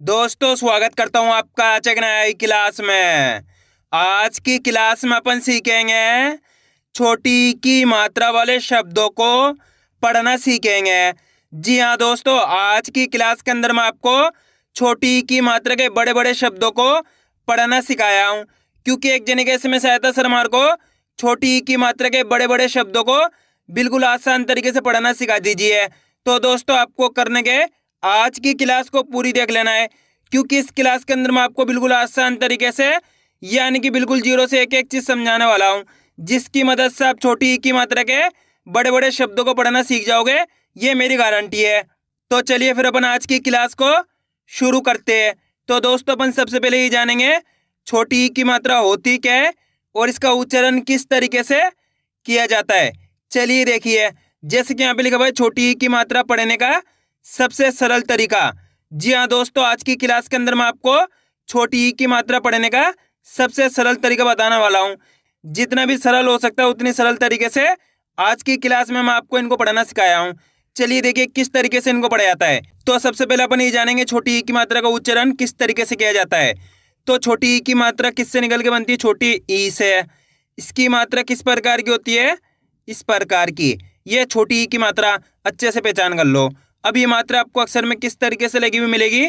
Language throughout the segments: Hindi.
दोस्तों स्वागत करता हूं आपका आज एक नई क्लास में। आज की क्लास में अपन सीखेंगे छोटी ई की मात्रा वाले शब्दों को पढ़ना सीखेंगे। जी हाँ दोस्तों, आज की क्लास के अंदर मैं आपको छोटी ई की मात्रा के बड़े बड़े शब्दों को पढ़ना सिखाया हूं, क्योंकि एक जने कैसे में सहायता सरमार को छोटी ई की मात्रा के बड़े बड़े शब्दों को बिल्कुल आसान तरीके से पढ़ना सिखा दीजिए। तो दोस्तों आपको करने के आज की क्लास को पूरी देख लेना है, क्योंकि इस क्लास के अंदर मैं आपको बिल्कुल आसान तरीके से यानी कि बिल्कुल जीरो से एक एक चीज समझाने वाला हूं, जिसकी मदद से आप छोटी ई की मात्रा के बड़े बड़े शब्दों को पढ़ना सीख जाओगे, ये मेरी गारंटी है। तो चलिए फिर अपन आज की क्लास को शुरू करते हैं। तो दोस्तों अपन सबसे पहले ये जानेंगे छोटी ई की मात्रा होती क्या है और इसका उच्चारण किस तरीके से किया जाता है। चलिए देखिए, जैसे कि यहाँ पे लिखा हुआ है छोटी ई की मात्रा पढ़ने का सबसे सरल तरीका। जी हाँ दोस्तों, आज की क्लास के अंदर मैं आपको छोटी ई की मात्रा पढ़ने का सबसे सरल तरीका बताने वाला हूँ। जितना भी सरल हो सकता है उतनी सरल तरीके से आज की क्लास में मैं आपको इनको पढ़ना सिखाया हूँ। चलिए देखिए किस तरीके से इनको पढ़ा जाता है। तो सबसे पहले अपन ये जानेंगे छोटी ई की मात्रा का उच्चारण किस तरीके से किया जाता है। तो छोटी ई की मात्रा किससे निकल के बनती है? छोटी ई से। इसकी मात्रा किस प्रकार की होती है? इस प्रकार की। ये छोटी ई की मात्रा अच्छे से पहचान कर लो। अब ये मात्रा आपको अक्षर में किस तरीके से लगी हुई मिलेगी?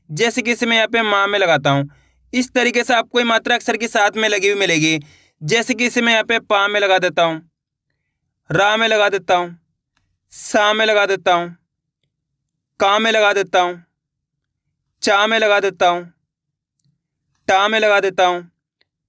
जैसे कि इसे मैं यहाँ पे माँ में लगाता हूँ, इस तरीके से आपको ये मात्रा अक्षर के साथ में लगी हुई मिलेगी। जैसे कि इसे मैं यहाँ पे पा में लगा देता हूँ, रा में लगा देता हूँ, सा में लगा देता हूँ, का में लगा देता हूँ, चा में लगा देता हूँ, टा में लगा देता हूँ।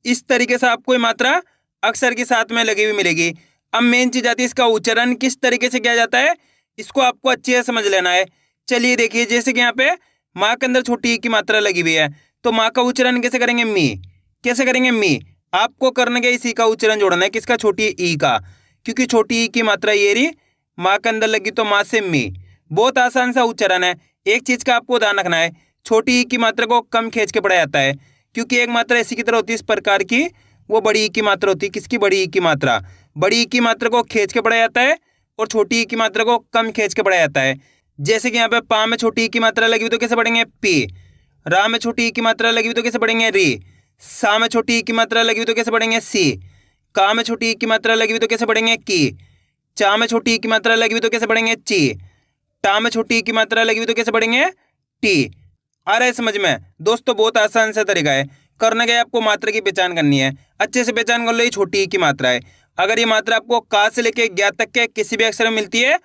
इस तरीके से आपको ये मात्रा अक्षर के साथ में लगी हुई मिलेगी। अब मेन चीज आती है इसका उच्चारण किस तरीके से किया जाता है, इसको आपको अच्छे से समझ लेना है। चलिए देखिए, जैसे कि यहाँ पे माँ के अंदर छोटी ई की मात्रा लगी हुई है, तो माँ का उच्चारण कैसे करेंगे? मी। कैसे करेंगे? मी। आपको करने के इसी का उच्चारण जोड़ना है, किसका? छोटी ई का, क्योंकि छोटी ई की मात्रा ये रही, माँ के अंदर लगी तो माँ से मी। बहुत आसान सा उच्चारण है। एक चीज का आपको ध्यान रखना है, छोटी ई की मात्रा को कम खींच के पढ़ा जाता है, क्योंकि एक मात्रा इसी की तरह होती है इस प्रकार की, वो बड़ी ई की मात्रा होती है। किसकी? बड़ी ई की मात्रा। बड़ी ई की मात्रा को खींच के पढ़ा जाता है और छोटी ई की मात्रा को कम खींच के पढ़ा जाता है। जैसे कि यहाँ पे पा में छोटी ई की मात्रा लगी हुई तो कैसे पढ़ेंगे? पी। रा में छोटी ई की मात्रा लगी हुई तो कैसे पढ़ेंगे? री। सा में छोटी ई की मात्रा लगी हुई तो कैसे पढ़ेंगे? सी। का में छोटी ई की मात्रा लगी हुई तो कैसे पढ़ेंगे? की। चा में छोटी ई की मात्रा लगी हुई तो कैसे पढ़ेंगे? ची। टा में छोटी ई की मात्रा लगी हुई तो कैसे पढ़ेंगे? टी। आ रहा है समझ में? दोस्तों बहुत आसान सा तरीका है। करने के आपको मात्रा की पहचान करनी है, अच्छे से पहचान कर लो ये छोटी ई की मात्रा है। अगर ये मात्रा आपको का से लेके ज्ञा तक के किसी भी अक्षर में मिलती है,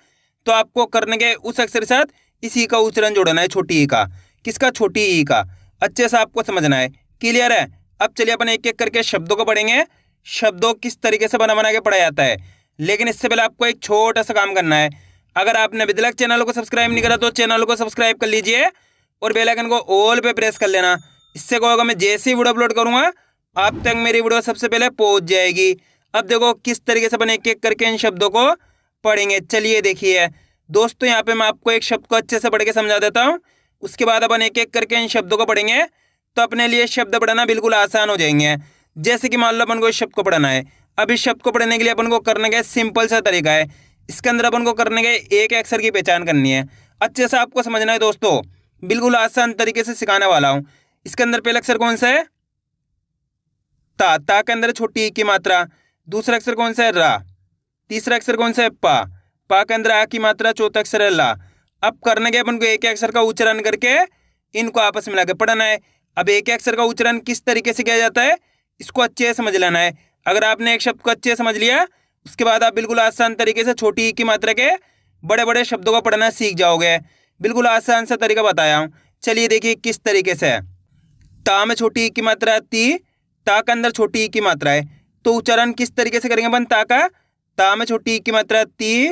तो आपको करने के उस अक्षर के साथ इसी का उच्चारण जोड़ना है, छोटी ई का। किसका? छोटी ई का। अच्छे से आपको समझना है। क्लियर है? अब चलिए अपन एक एक करके शब्दों को पढ़ेंगे, शब्दों किस तरीके से बना बना के पढ़ा जाता है। लेकिन इससे पहले आपको एक छोटा सा काम करना है। अगर आपने अभी तक चैनल को सब्सक्राइब नहीं करा तो चैनल को सब्सक्राइब कर लीजिए और बेल आइकन को ऑल पे प्रेस कर लेना। इससे क्या होगा, मैं जैसे ही वीडियो अपलोड करूंगा आप तक मेरी वीडियो सबसे पहले पहुंच जाएगी। अब देखो किस तरीके से अपन एक एक करके इन शब्दों को पढ़ेंगे। चलिए देखिए दोस्तों, यहाँ पे मैं आपको एक शब्द को अच्छे से पढ़ के समझा देता हूँ, उसके बाद अपन एक एक करके इन शब्दों को पढ़ेंगे, तो अपने लिए शब्द पढ़ना बिल्कुल आसान हो जाएंगे। जैसे कि मान लो अपन को इस शब्द को पढ़ना है। अब इस शब्द को पढ़ने के लिए अपन को करने का सिंपल सा तरीका है। इसके अंदर अपन को करने के एक अक्षर की पहचान करनी है, अच्छे से आपको समझना है दोस्तों, बिल्कुल आसान तरीके से सिखाने वाला हूँ। इसके अंदर पहला अक्षर कौन सा है? ता। ता के अंदर छोटी ई की मात्रा। दूसरा अक्षर कौन सा है? रा। तीसरा अक्षर कौन सा है? पा। पा के अंदर आ की मात्रा। चौथा अक्षर है ला। अब करने के अपन को एक अक्षर का उच्चारण करके इनको आपस में मिला के पढ़ना है। अब एक अक्षर का उच्चारण किस तरीके से किया जाता है, इसको अच्छे से समझ लेना है। अगर आपने एक शब्द को अच्छे से समझ लिया, उसके बाद आप बिल्कुल आसान तरीके से छोटी ई की मात्रा के बड़े बड़े शब्दों को पढ़ना सीख जाओगे। बिल्कुल आसान सा तरीका बताया हूँ। चलिए देखिए किस तरीके से है। ता में छोटी ई की मात्रा ती। ता के अंदर छोटी ई की मात्रा है, तो उच्चारण किस तरीके से करेंगे अपन ता का? ता में छोटी ई की मात्रा ती।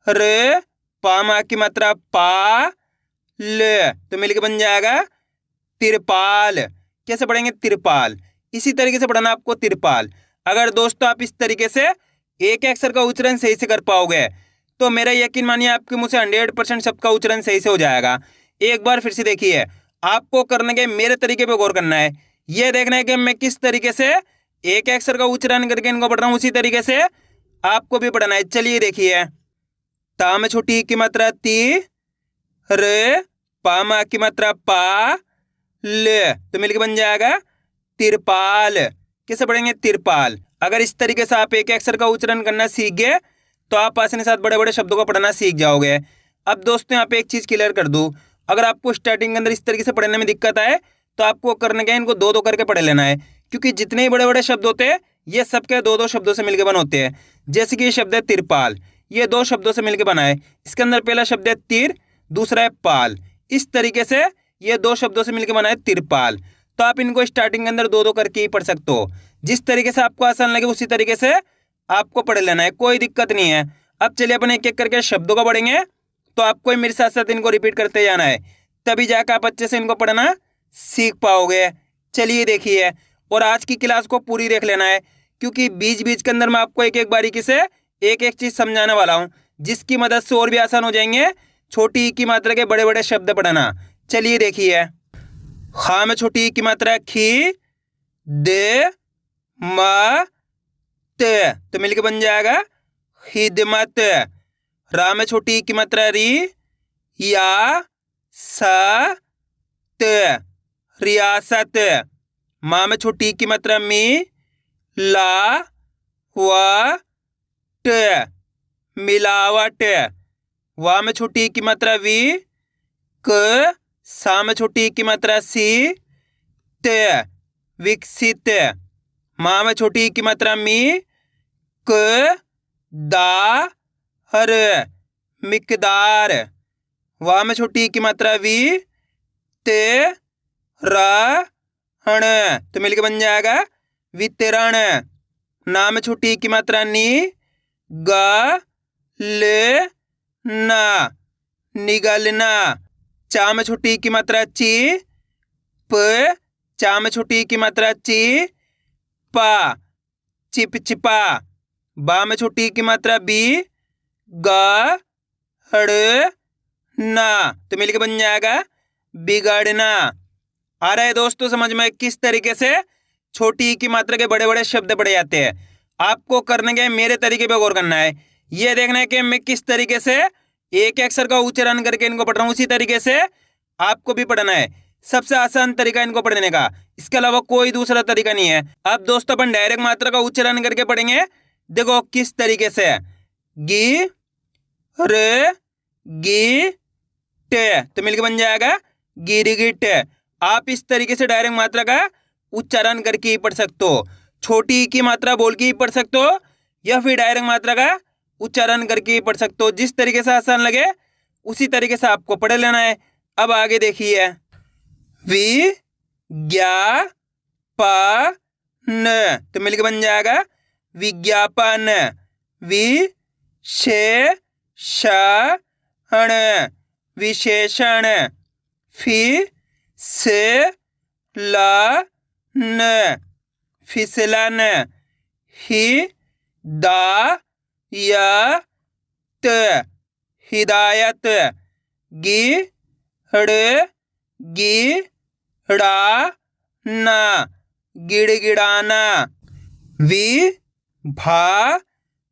रे। पा में आ की मात्रा पा। ले, तो मिलके बन जाएगा तिरपाल। कैसे पढ़ेंगे? तिरपाल। इसी तरीके से पढ़ना आपको, तिरपाल। अगर दोस्तों आप इस तरीके से एक अक्षर का उच्चारण सही से कर पाओगे, तो मेरा यकीन मानिए आपके मुंह से 100% शब्द का उच्चारण सही से हो जाएगा। एक बार फिर से देखिए, आपको करने के मेरे तरीके पे गौर करना है। यह देखना है कि मैं किस तरीके से एक अक्षर का उच्चारण करके इनको पढ़ रहा हूँ, उसी तरीके से आपको भी पढ़ना है। चलिए देखिए, ता में छोटी ई की मात्रा ती। रे। पा मा की मात्रा पा ल, तो मिलके बन जाएगा तिरपाल। कैसे पढ़ेंगे? तिरपाल। अगर इस तरीके से आप एक अक्षर का उच्चारण करना सीख गए तो आप आसानी के साथ बड़े बड़े शब्दों को पढ़ना सीख जाओगे। अब दोस्तों यहाँ पे एक चीज़ क्लियर कर दूँ, अगर आपको स्टार्टिंग के अंदर इस तरीके से पढ़ने में दिक्कत आए तो आपको करने के इनको दो दो करके पढ़ लेना है, क्योंकि जितने ही बड़े बड़े शब्द होते हैं ये सबके दो दो शब्दों से मिलकर बन होते हैं। जैसे कि ये शब्द है तिरपाल, ये दो शब्दों से मिलकर बना है। इसके अंदर पहला शब्द है तिर, दूसरा है पाल। इस तरीके से ये दो शब्दों से मिलकर बना है तिरपाल। तो आप इनको स्टार्टिंग के अंदर दो दो करके ही पढ़ सकते हो। जिस तरीके से आपको आसान लगे उसी तरीके से आपको पढ़ लेना है, कोई दिक्कत नहीं है। अब चलिए अपन एक एक करके शब्दों को पढ़ेंगे, तो आपको मेरे साथ साथ इनको रिपीट करते जाना है, तभी जाकर आप अच्छे से इनको पढ़ना सीख पाओगे। चलिए देखिए, और आज की क्लास को पूरी देख लेना है, क्योंकि बीच बीच के अंदर मैं आपको एक एक बारीकी से एक एक चीज़ समझाने वाला हूँ, जिसकी मदद से और भी आसान हो जाएंगे छोटी ई की मात्रा के बड़े बड़े शब्द पढ़ना। चलिए देखिए, खा में छोटी ई की मात्रा खी, दे म ते, तो मिलके बन जाएगा खिदमत। रा में छोटी ई की मात्रा री, या सा ते, रियासत। माँ में छोटी ई की मात्रा मी, ला व ट, मिलावट। वा में छोटी ई की मात्रा वी, क, सा में छोटी ई की मात्रा सी, ते, विकसित। माँ में छोटी ई की मात्रा मी, क, दा, हर, मिकदार। वा में छोटी ई की मात्रा वी, ते, रा, हण, तो मिलके बन जाएगा वितरण। ना में छोटी ई की मात्रा नी, ग, ले, ना, निगलना। चा में छोटी ई की मात्रा ची, प, चा में छोटी ई की मात्रा ची, पा, चिपचिपा। बा में छोटी ई की मात्रा बी, ग, हड़, ना, तो मिलके बन जाएगा बिगड़ना। आ रहा है दोस्तों समझ में किस तरीके से छोटी ई की मात्रा के बड़े बड़े शब्द पढ़े जाते हैं? आपको करने के मेरे तरीके पे गौर करना है, ये देखना है कि मैं किस तरीके से एक अक्षर का उच्चारण करके इनको पढ़ रहा हूँ, उसी तरीके से आपको भी पढ़ना है। सबसे आसान तरीका इनको पढ़ने का, इसके अलावा कोई दूसरा तरीका नहीं है। अब दोस्तों अपन डायरेक्ट मात्रा का उच्चारण करके पढ़ेंगे, देखो किस तरीके से, गी, र, गी, टे, तो मिलकर बन जाएगा गिरगिट। आप इस तरीके से डायरेक्ट मात्रा का उच्चारण करके ही पढ़ सकते हो, छोटी ई की मात्रा बोल के ही पढ़ सकते हो, या फिर डायरेक्ट मात्रा का उच्चारण करके ही पढ़ सकते हो। जिस तरीके से आसान लगे उसी तरीके से आपको पढ़ लेना है। अब आगे देखिए, वि, ज्ञा, प, न, तो मिलकर बन जाएगा विज्ञापन। वि, शे, श, हण, विशेषण। फि, से, ला, न, फिसलन। हि, दा, या, त, हिदायत। गि, हड़, गी, ड़ा, ना, गिड़गिड़ाना। वि, भा,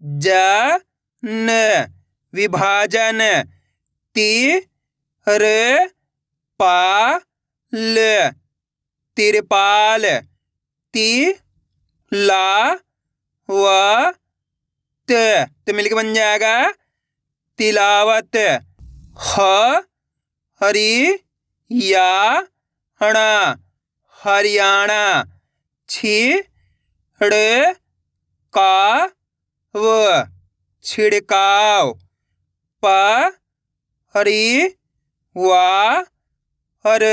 ज, न, विभाजन। ति, र, पा, ल, तिरपाल। ति, ला, व, त, तो मिलकर बन जाएगा तिलावत। ह, हरी, या, हणा, हरियाणा। छी, ड़, का, व, छिड़काव। प, हरी, वा, हर,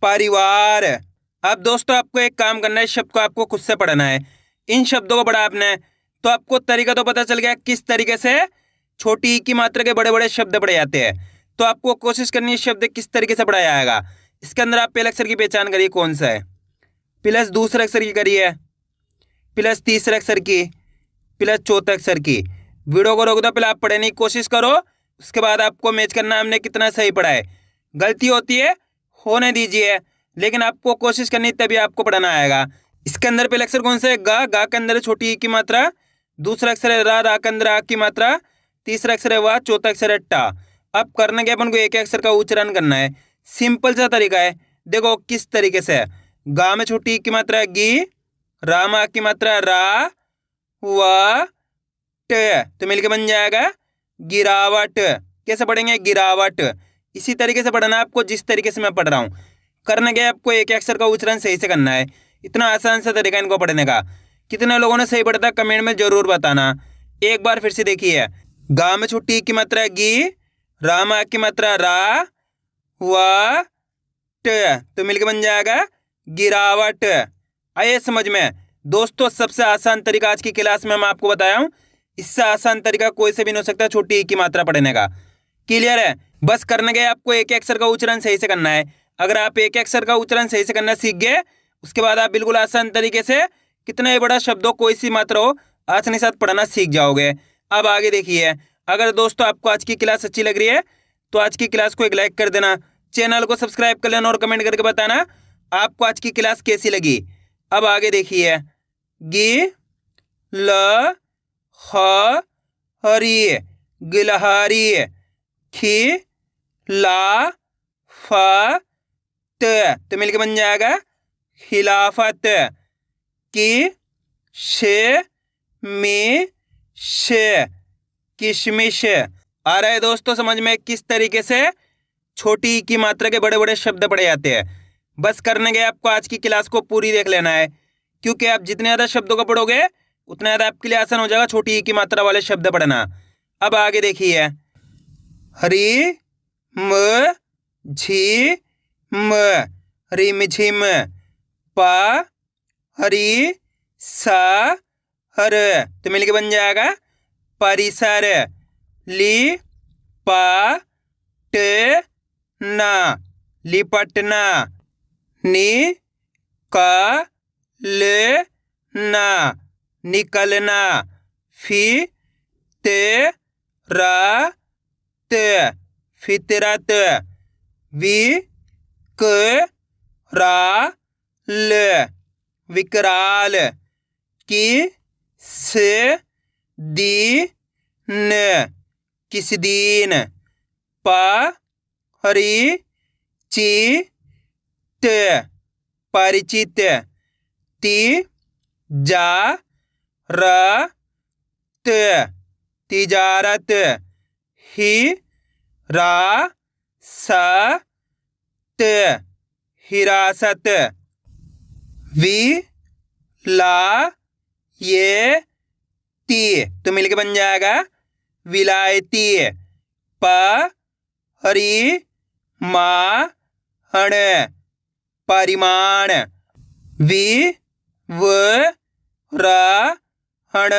परिवार। अब दोस्तों आपको एक काम करना है, इस शब्द को आपको खुद से पढ़ना है। इन शब्दों को पढ़ा आपने तो आपको तरीका तो पता चल गया किस तरीके से छोटी ई की मात्रा के बड़े बड़े शब्द पढ़े जाते हैं। तो आपको कोशिश करनी है शब्द किस तरीके से पढ़ाया जाएगा। इसके अंदर आप पहले अक्षर की पहचान करिए कौन सा है, प्लस दूसरे अक्षर की करिए, प्लस तीसरे अक्षर की, प्लस चौथे अक्षर की। वीडियो को रोक दो, पहले आप पढ़ने की कोशिश करो, उसके बाद आपको मैच करना हमने कितना सही पढ़ा है। गलती होती है होने दीजिए, लेकिन आपको कोशिश करनी तभी आपको पढ़ना आएगा। इसके अंदर पहले अक्षर कौन सा है? गा, गा के अंदर छोटी ई की मात्रा, दूसरा अक्षर है रा, रा के अंदर आ की मात्रा, तीसरा अक्षर है वा, चौथा अक्षर है टा। अब करने के अपन को एक अक्षर का उच्चारण करना है। सिंपल सा तरीका है, देखो किस तरीके से है। गा में छोटी की मात्रा गी, रा में की मात्रा रा, व ट, तो मिलके बन जाएगा गिरावट। कैसे पढ़ेंगे? गिरावट। इसी तरीके से पढ़ना है आपको जिस तरीके से मैं पढ़ रहा हूँ। करने के आपको एक अक्षर का उच्चारण सही से करना है। इतना आसान सा तरीका इनको पढ़ने का। कितने लोगों ने सही पढ़ा था कमेंट में जरूर बताना। एक बार फिर से देखिए, गा में छोटी की मात्रा गी, रा में की मात्रा रा, व ट, तो मिलके बन जाएगा गिरावट। आइए समझ में। दोस्तों सबसे आसान तरीका आज की क्लास में मैं आपको बताया हूँ। इससे आसान तरीका कोई से भी नहीं हो सकता छोटी ई की मात्रा पढ़ने का। क्लियर है? बस करने गए आपको एक अक्षर का उच्चारण सही से करना है। अगर आप एक अक्षर का उच्चारण सही से करना सीख गए, उसके बाद आप बिल्कुल आसान तरीके से कितना ही बड़ा शब्द हो, कोई सी मात्रा हो, आसानी के साथ पढ़ना सीख जाओगे। अब आगे देखिए, अगर दोस्तों आपको आज की क्लास अच्छी लग रही है तो आज की क्लास को एक लाइक कर देना, चैनल को सब्सक्राइब कर लेना और कमेंट करके बताना आपको आज की क्लास कैसी लगी। अब आगे देखिए, गी ल ह हरी, गिलहरी, खी ला फ त, तो मिलके बन जाएगा खिलाफत। की शे मी शे, किशमिश। आ रहा है दोस्तों समझ में किस तरीके से छोटी ई की मात्रा के बड़े बड़े शब्द पढ़े जाते हैं। बस करने के आपको आज की क्लास को पूरी देख लेना है, क्योंकि आप जितने ज़्यादा शब्दों को पढ़ोगे उतना ज़्यादा आपके लिए आसान हो जाएगा छोटी ई की मात्रा वाले शब्द पढ़ना। अब आगे देखिए, हरी म झी म, रिम झिम, पा हरी सा हर, तो मिलके बन जाएगा परिसर। ली पा ट ना, लिपटना। नी का ले ना, निकलना। फी ते रा त, फितरत। वी क रा ल, विकराल। की से दी न, किस दिन। पा हरी ची त, परिचित। ती जा र त, तिजारत। ही रा सा त, हिरासत। वी ला ये ती, तो मिलके बन जाएगा विलायती। प हरी मा हण, परिमाण। वि व र हण,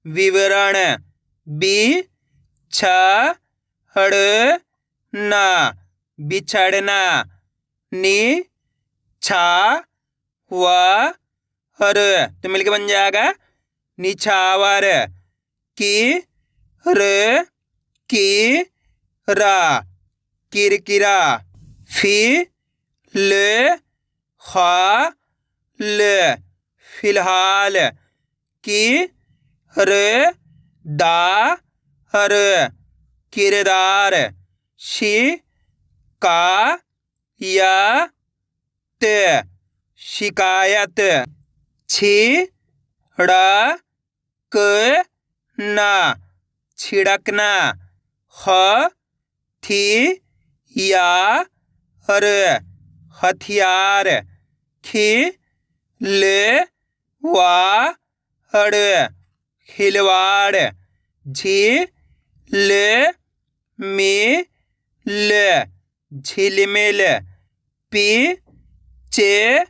विवरण। बी छ हड़ ना, बिछड़ना। नी छा व हर, तो मिलके बन जाएगा निछावर। की र की रा, किरकिरा। फी ल खा ल, फिलहाल। की र दा हर, किरदार। शी का या त, शिकायत। छी ड़ा क ना, छिड़कना। ह थी या हर, हथियार। खी ले वा हड़, खिलवाड़। झी ले मी ल, झिलमिल। पी चे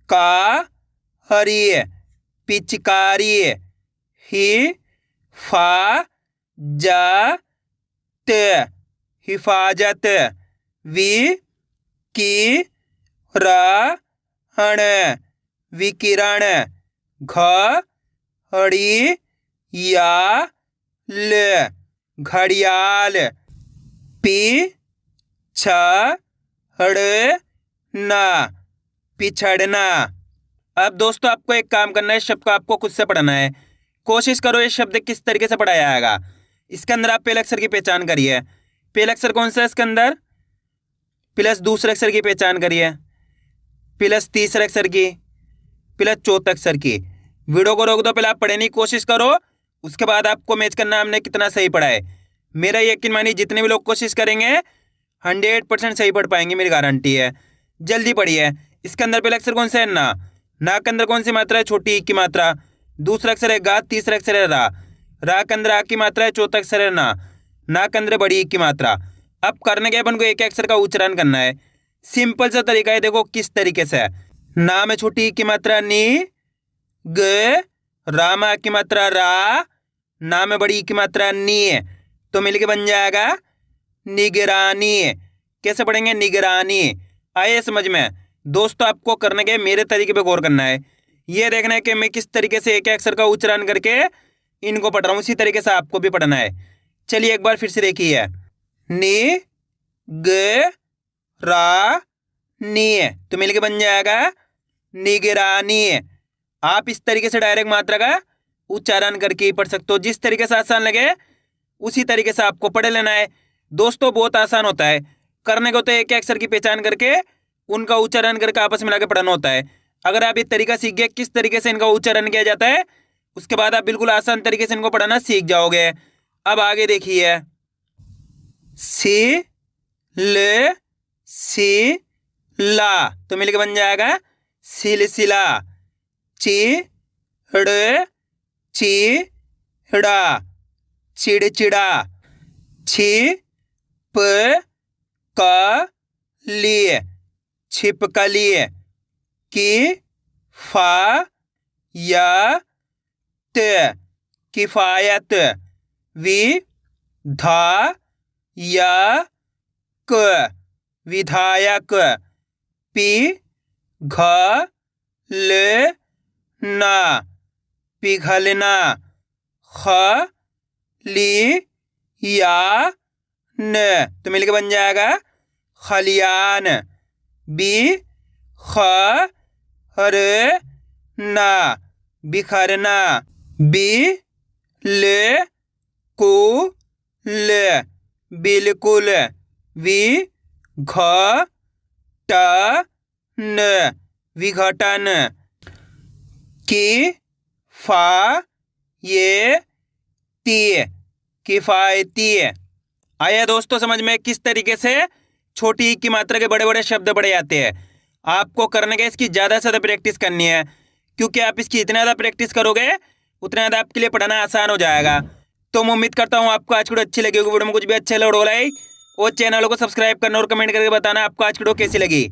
का हरी, पिचकारी। ही फा जा त, हिफाजत। वी की रा हण, विकिरण। घ हड़ी या ल, घड़ियाल। पी छ हड़ ना, पिछड़ना। अब दोस्तों आपको एक काम करना है, इस शब्द को आपको खुद से पढ़ना है। कोशिश करो इस शब्द किस तरीके से पढ़ा जाएगा। इसके अंदर आप पहले अक्षर की पहचान करिए। पहला अक्षर कौन सा है इसके अंदर, प्लस दूसरे अक्षर की पहचान करिए, प्लस तीसरे अक्षर की, प्लस चौथे अक्षर की। वीडियो को रोक दो, पहले आप पढ़ने की कोशिश करो, उसके बाद आपको मैच करना हमने कितना सही पढ़ा है। मेरा यकीन मानिए जितने भी लोग कोशिश करेंगे 100% सही पढ़ पाएंगे, मेरी गारंटी है। जल्दी पढ़िए। इसके अंदर पहला अक्षर कौन सा है, ना। ना के अंदर कौन सी मात्रा है, छोटी ई की मात्रा। दूसरा अक्षर है गा, तीसरा अक्षर है रा। रा के अंदर आ की मात्रा है, चौथा अक्षर है ना। ना के अंदर बड़ी ई की मात्रा। अब करने के अपन को एक अक्षर का उच्चारण करना है। सिंपल सा तरीका है, देखो किस तरीके से है। ना में छोटी ई की मात्रा नी, ग, रा में आ की मात्रा रा, ना में बड़ी ई की मात्रा नी, तो मिलके बन जाएगा निगरानी। कैसे पढ़ेंगे, निगरानी। आइए समझ में। दोस्तों आपको करने के मेरे तरीके पे गौर करना है। ये देखना है कि मैं किस तरीके से एक अक्षर का उच्चारण करके इनको पढ़ रहा हूँ, उसी तरीके से आपको भी पढ़ना है। चलिए एक बार फिर से देखिए। नी, ग, रा, नी, तो मिलके बन जाएगा निगरानी। आप इस तरीके से डायरेक्ट मात्रा का उच्चारण करके ही पढ़ सकते हो। जिस तरीके से आसान लगे उसी तरीके से आपको पढ़ लेना है। दोस्तों बहुत आसान होता है। करने को तो एक अक्षर की पहचान करके उनका उच्चारण करके आपस में मिला के पढ़ना होता है। अगर आप ये तरीका सीख गए किस तरीके से इनका उच्चारण किया जाता है, उसके बाद आप बिल्कुल आसान तरीके से इनको पढ़ना सीख जाओगे। अब आगे देखिए। सी, ल, सी, ला, तो मिलके बन जाएगा सिलसिला। ची, ड़, ची, ड़ा, चिड़चिड़ा। छी, प, क, लिए, छिपकली। की, फा, या, त, किफायत। वि, धा, या, क, विधायक। पी, घ, ल, ना, पिघलना। ख, ली, या, न, तो मिलके बन जाएगा खलियान। बी, ख, र, ना, बिखरना। बी, ल, कु, ल, बिल्कुल। वि, घ, ट, न, विघटन। की, फा, ये, ती, किफायती। आया दोस्तों समझ में किस तरीके से छोटी ई की मात्रा के बड़े बड़े शब्द पढ़े जाते हैं। आपको करने के इसकी ज़्यादा से ज़्यादा प्रैक्टिस करनी है, क्योंकि आप इसकी इतना ज़्यादा प्रैक्टिस करोगे उतना ज़्यादा आपके लिए पढ़ना आसान हो जाएगा। तो मैं उम्मीद करता हूँ आपको आज की वीडियो अच्छी लगी होगी। वीडियो में कुछ भी अच्छा लगा और चैनल को सब्सक्राइब करना और कमेंट करके बताना आपको आज की वीडियो कैसी लगी।